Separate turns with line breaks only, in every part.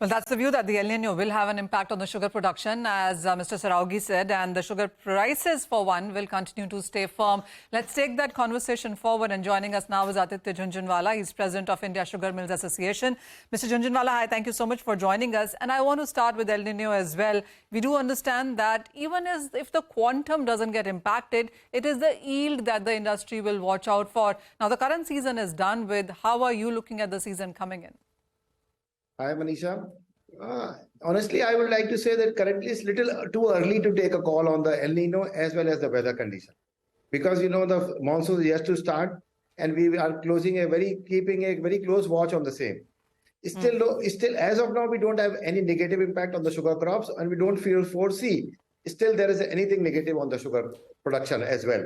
Well, that's the view that the El Nino will have an impact on the sugar production, as Mr. Saraugi said, and the sugar prices, for one, will continue to stay firm. Let's take that conversation forward, and joining us now is Aditya Jhunjhunwala. He's president of India Sugar Mills Association. Mr. Jhunjhunwala, hi, thank you so much for joining us. And I want to start with El Nino as well. We do understand that even if the quantum doesn't get impacted, it is the yield that the industry will watch out for. Now, the current season is done with. How are you looking at the season coming in?
Hi, Manisha. Honestly, I would like to say that currently it's little too early to take a call on the El Nino as well as the weather condition. Because, the monsoon is yet to start and we are keeping a very close watch on the same. Still, as of now, we don't have any negative impact on the sugar crops and we don't foresee still there is anything negative on the sugar production as well.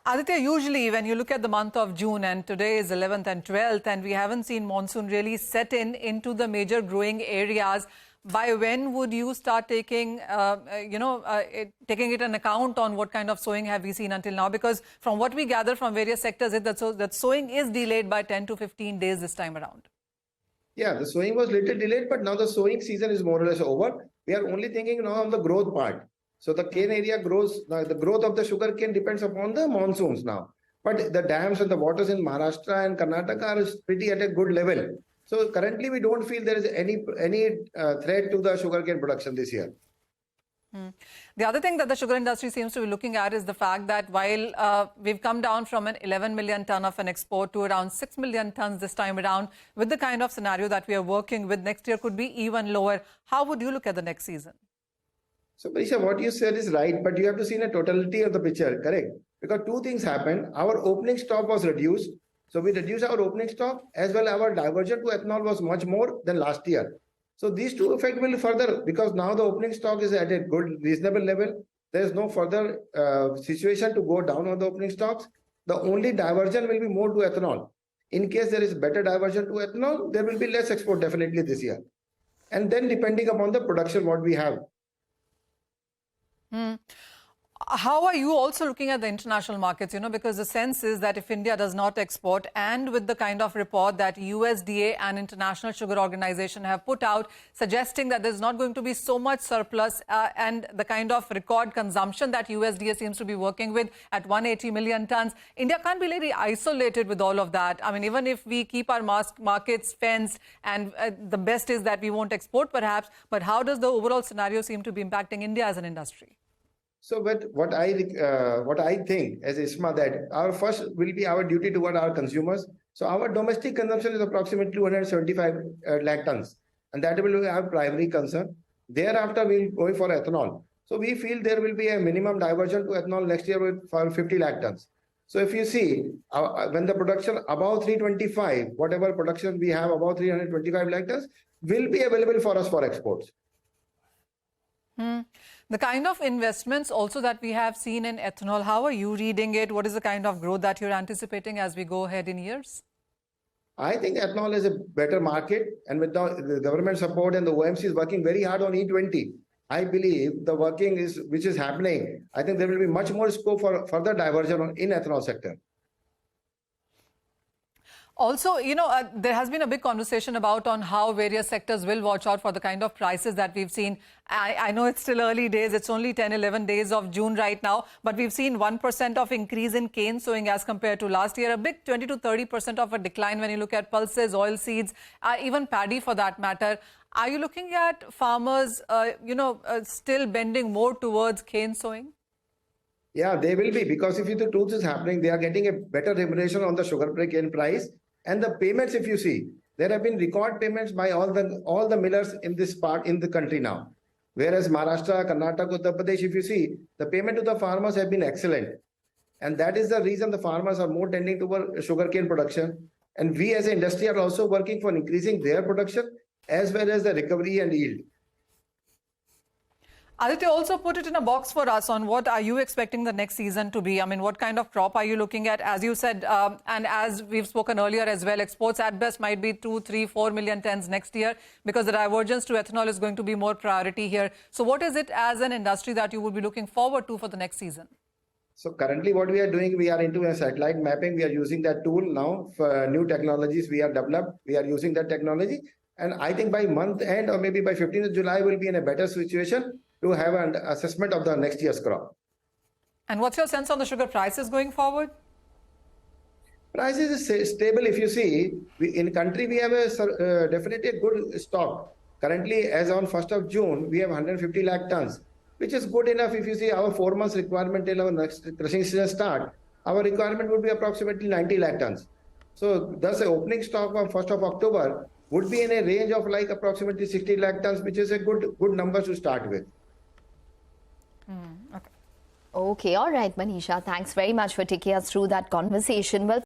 Aditya, usually when you look at the month of June, and today is 11th and 12th, and we haven't seen monsoon really set into the major growing areas, by when would you start taking it an account on what kind of sowing have we seen until now? Because from what we gather from various sectors, that sowing is delayed by 10 to 15 days this time around.
Yeah, the sowing was little delayed, but now the sowing season is more or less over. We are only thinking now on the growth part. So the cane area grows, the growth of the sugar cane depends upon the monsoons now. But the dams and the waters in Maharashtra and Karnataka are pretty at a good level. So currently we don't feel there is any threat to the sugar cane production this year.
The other thing that the sugar industry seems to be looking at is the fact that while we've come down from an 11 million ton of an export to around 6 million tons this time around, with the kind of scenario that we are working with, next year could be even lower. How would you look at the next season?
So, Manisha, what you said is right, but you have to see the totality of the picture, correct? Because two things happened. Our opening stock was reduced. So, we reduced our opening stock as well our diversion to ethanol was much more than last year. So, these two effects will further, because now the opening stock is at a good, reasonable level. There is no further situation to go down on the opening stocks. The only diversion will be more to ethanol. In case there is better diversion to ethanol, there will be less export definitely this year. And then depending upon the production what we have.
How are you also looking at the international markets? Because the sense is that if India does not export, and with the kind of report that USDA and International Sugar Organization have put out, suggesting that there's not going to be so much surplus and the kind of record consumption that USDA seems to be working with at 180 million tons, India can't be really isolated with all of that. I mean, even if we keep our markets fenced and the best is that we won't export perhaps, but how does the overall scenario seem to be impacting India as an industry?
So, but what I think as ISMA that our first will be our duty toward our consumers. So our domestic consumption is approximately 275 lakh tons, and that will be our primary concern. Thereafter, we'll go for ethanol. So we feel there will be a minimum diversion to ethanol next year for 50 lakh tons. So if you see, when the production above 325, whatever production we have above 325 lakh tons, will be available for us for exports.
The kind of investments also that we have seen in ethanol, how are you reading it? What is the kind of growth that you're anticipating as we go ahead in years?
I think ethanol is a better market, and with the government support and the OMC is working very hard on E20. I believe the working which is happening, I think there will be much more scope for further diversion in ethanol sector.
Also, there has been a big conversation about on how various sectors will watch out for the kind of prices that we've seen. I know it's still early days. It's only 10, 11 days of June right now. But we've seen 1% of increase in cane sowing as compared to last year. A big 20 to 30% of a decline when you look at pulses, oil seeds, even paddy for that matter. Are you looking at farmers, still bending more towards cane sowing?
Yeah, they will be, because if the truth is happening, they are getting a better remuneration on the sugar cane price. And the payments, if you see, there have been record payments by all the millers in this part in the country now. Whereas Maharashtra, Karnataka, Uttar Pradesh, if you see, the payment to the farmers have been excellent. And that is the reason the farmers are more tending toward sugarcane production. And we as an industry are also working for increasing their production as well as the recovery and yield.
Aditya, also put it in a box for us on what are you expecting the next season to be? I mean, what kind of crop are you looking at? As you said, and as we've spoken earlier as well, exports at best might be 2, 3, 4 million tons next year because the divergence to ethanol is going to be more priority here. So what is it as an industry that you would be looking forward to for the next season?
So currently what we are doing, we are into a satellite mapping. We are using that tool now for new technologies we are developed. We are using that technology. And I think by month end or maybe by 15th of July, we'll be in a better situation to have an assessment of the next year's crop.
And what's your sense on the sugar prices going forward?
Prices is stable. If you see, in country, we have a definitely a good stock. Currently, as on 1st of June, we have 150 lakh tons, which is good enough. If you see our 4 months requirement till our next crushing season start, our requirement would be approximately 90 lakh tons. So thus the opening stock on 1st of October would be in a range of like approximately 60 lakh tons, which is a good number to start with.
Okay, all right, Manisha. Thanks very much for taking us through that conversation. Well,